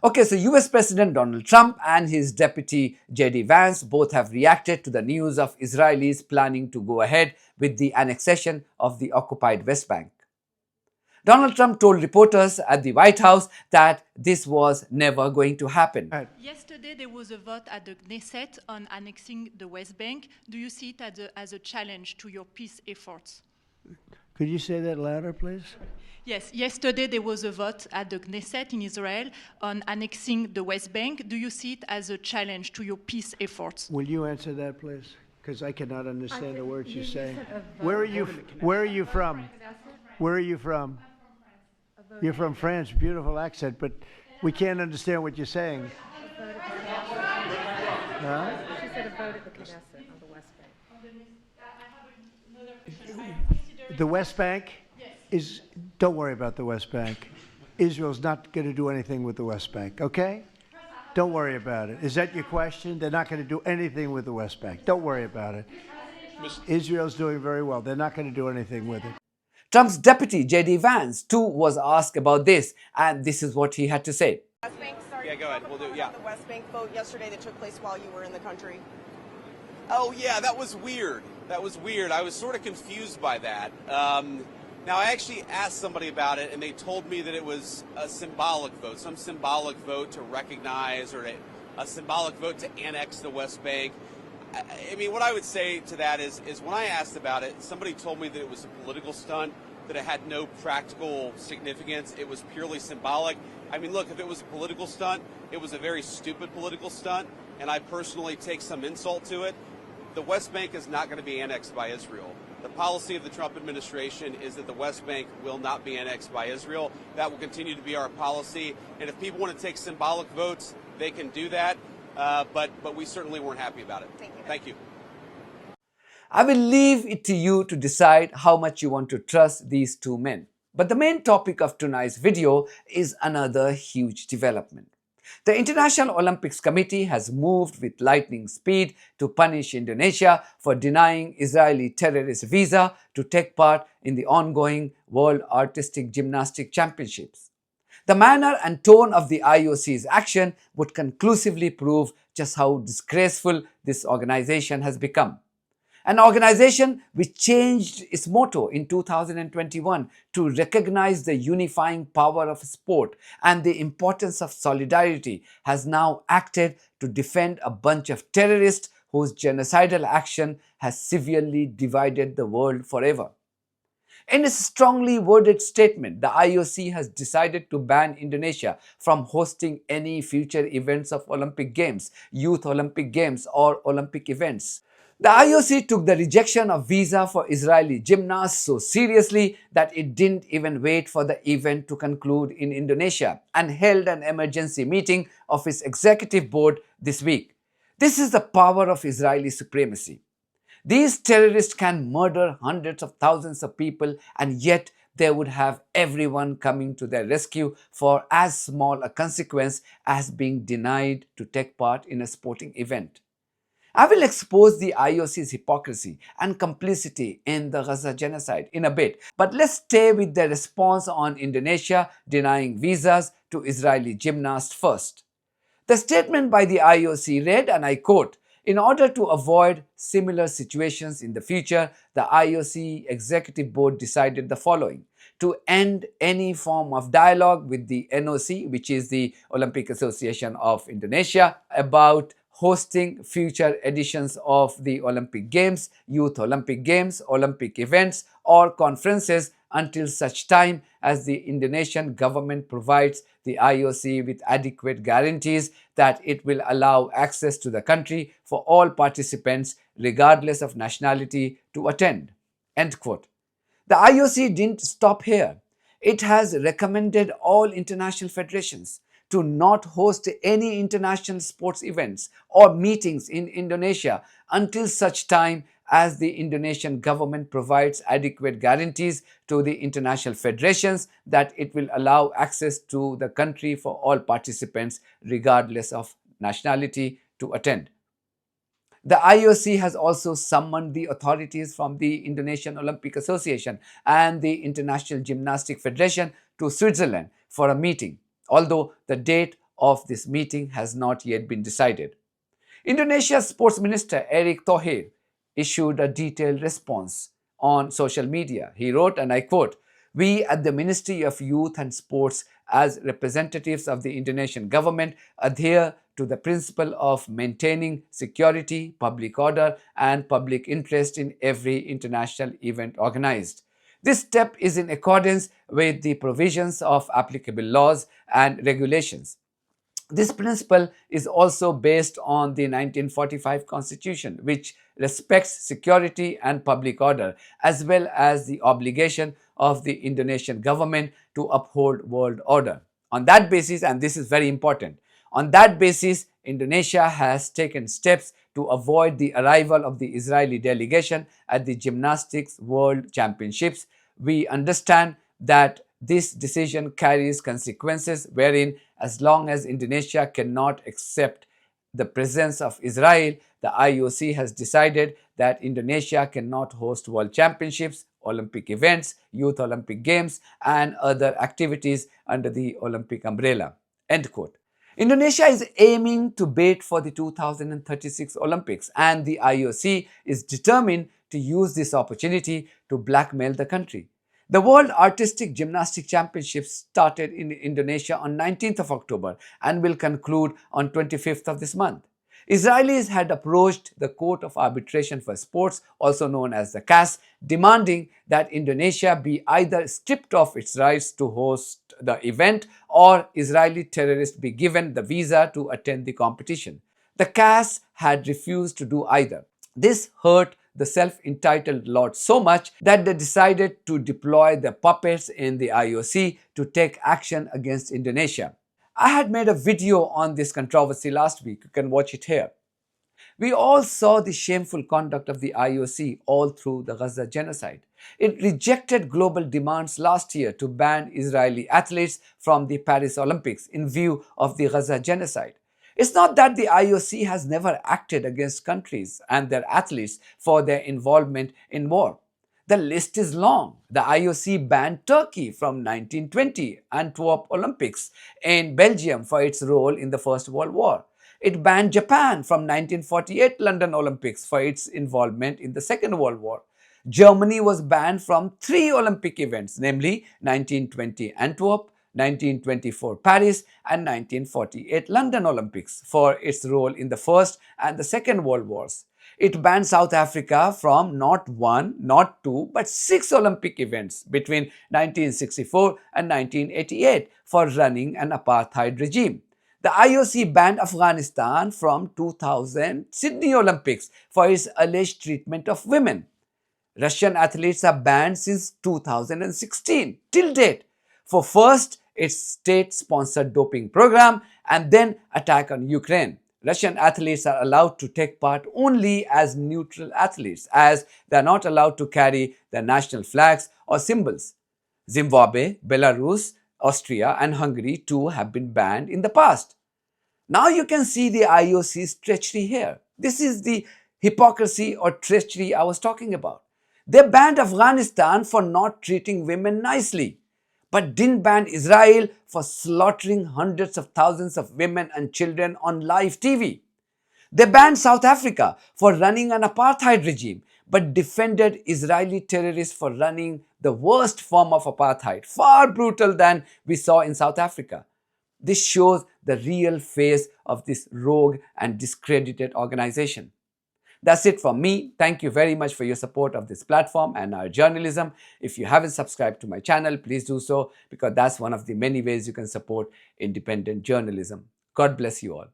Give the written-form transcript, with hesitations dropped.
Okay, so US President Donald Trump and his deputy JD Vance both have reacted to the news of Israelis planning to go ahead with the annexation of the occupied West Bank. Donald Trump told reporters at the White House that this was never going to happen. Yesterday, there was a vote at the Knesset on annexing the West Bank. Do you see it as a challenge to your peace efforts? Could you say that louder, please? Yes, yesterday there was a vote at the Knesset in Israel on annexing the West Bank. Do you see it as a challenge to your peace efforts? Will you answer that, please? Because I cannot understand the words you're saying. Where are you from? Where are you from? You're from France. Beautiful accent, but we can't understand what you're saying. Huh? She said a vote at the Knesset on the West Bank. The West Bank is, don't worry about the West Bank. Israel's not going to do anything with the West Bank, okay? Don't worry about it. Is that your question? They're not going to do anything with the West Bank. Don't worry about it. Israel's doing very well. They're not going to do anything with it. Trump's deputy, JD Vance, too, was asked about this, and this is what he had to say. West Bank, sorry, yeah, go ahead. We'll do, yeah. The West Bank vote yesterday that took place while you were in the country. Oh, yeah, that was weird. That was weird. I was sort of confused by that. Now, I actually asked somebody about it, and they told me that it was a symbolic vote, some symbolic vote to recognize or a symbolic vote to annex the West Bank. I mean, what I would say to that is when I asked about it, somebody told me that it was a political stunt, that it had no practical significance. It was purely symbolic. I mean, look, if it was a political stunt, it was a very stupid political stunt, and I personally take some insult to it. The West Bank is not going to be annexed by Israel. The policy of the Trump administration is that the West Bank will not be annexed by Israel. That will continue to be our policy. And if people want to take symbolic votes, they can do that. But we certainly weren't happy about it. Thank you. I will leave it to you to decide how much you want to trust these two men. But the main topic of tonight's video is another huge development. The International Olympics Committee has moved with lightning speed to punish Indonesia for denying Israeli terrorist visa to take part in the ongoing World Artistic Gymnastics Championships. The manner and tone of the IOC's action would conclusively prove just how disgraceful this organization has become. An organization which changed its motto in 2021 to recognize the unifying power of sport and the importance of solidarity has now acted to defend a bunch of terrorists whose genocidal action has severely divided the world forever. In a strongly worded statement, the IOC has decided to ban Indonesia from hosting any future events of Olympic Games, Youth Olympic Games, or Olympic events. The IOC took the rejection of visa for Israeli gymnasts so seriously that it didn't even wait for the event to conclude in Indonesia and held an emergency meeting of its executive board this week. This is the power of Israeli supremacy. These terrorists can murder hundreds of thousands of people, and yet they would have everyone coming to their rescue for as small a consequence as being denied to take part in a sporting event. I will expose the IOC's hypocrisy and complicity in the Gaza genocide in a bit, but let's stay with the response on Indonesia denying visas to Israeli gymnasts first. The statement by the IOC read, and I quote, "In order to avoid similar situations in the future, the IOC Executive Board decided the following: to end any form of dialogue with the NOC, which is the Olympic Association of Indonesia, about hosting future editions of the Olympic Games, Youth Olympic Games, Olympic events, or conferences until such time as the Indonesian government provides the IOC with adequate guarantees that it will allow access to the country for all participants, regardless of nationality, to attend." End quote. The IOC didn't stop here. It has recommended all international federations to not host any international sports events or meetings in Indonesia until such time as the Indonesian government provides adequate guarantees to the international federations that it will allow access to the country for all participants, regardless of nationality, to attend. The IOC has also summoned the authorities from the Indonesian Olympic Association and the International Gymnastics Federation to Switzerland for a meeting, although the date of this meeting has not yet been decided. Indonesia's Sports Minister Erick Thohir issued a detailed response on social media. He wrote, and I quote, "We at the Ministry of Youth and Sports, as representatives of the Indonesian government, adhere to the principle of maintaining security, public order, and public interest in every international event organized. This step is in accordance with the provisions of applicable laws and regulations. This principle is also based on the 1945 Constitution, which respects security and public order, as well as the obligation of the Indonesian government to uphold world order. On that basis, and this is very important, on that basis, Indonesia has taken steps to avoid the arrival of the Israeli delegation at the Gymnastics World Championships. We understand that this decision carries consequences wherein, as long as Indonesia cannot accept the presence of Israel, the IOC has decided that Indonesia cannot host World Championships, Olympic events, Youth Olympic Games, and other activities under the Olympic umbrella." End quote. Indonesia is aiming to bid for the 2036 Olympics, and the IOC is determined to use this opportunity to blackmail the country. The World Artistic Gymnastics Championships started in Indonesia on 19th of October and will conclude on 25th of this month. Israelis had approached the Court of Arbitration for Sports, also known as the CAS, demanding that Indonesia be either stripped of its rights to host the event or Israeli terrorists be given the visa to attend the competition. The CAS had refused to do either. This hurt the self-entitled lot so much that they decided to deploy their puppets in the IOC to take action against Indonesia. I had made a video on this controversy last week. You can watch it here. We all saw the shameful conduct of the IOC all through the Gaza genocide. It rejected global demands last year to ban Israeli athletes from the Paris Olympics in view of the Gaza genocide. It's not that the IOC has never acted against countries and their athletes for their involvement in war. The list is long. The IOC banned Turkey from 1920 Antwerp Olympics and Belgium for its role in the First World War. It banned Japan from 1948 London Olympics for its involvement in the Second World War. Germany was banned from 3 Olympic events, namely 1920 Antwerp, 1924 Paris, and 1948 London Olympics for its role in the First and the Second World Wars. It banned South Africa from not 1, not 2, but 6 Olympic events between 1964 and 1988 for running an apartheid regime. The IOC banned Afghanistan from 2000 Sydney Olympics for its alleged treatment of women. Russian athletes are banned since 2016 till date for first its state-sponsored doping program and then attack on Ukraine. Russian athletes are allowed to take part only as neutral athletes, as they are not allowed to carry their national flags or symbols. Zimbabwe, Belarus, Austria, and Hungary too have been banned in the past. Now you can see the IOC's treachery here. This is the hypocrisy or treachery I was talking about. They banned Afghanistan for not treating women nicely, but didn't ban Israel for slaughtering hundreds of thousands of women and children on live TV. They banned South Africa for running an apartheid regime, but defended Israeli terrorists for running the worst form of apartheid, far brutal than we saw in South Africa. This shows the real face of this rogue and discredited organization. That's it from me. Thank you very much for your support of this platform and our journalism. If you haven't subscribed to my channel, please do so, because that's one of the many ways you can support independent journalism. God bless you all.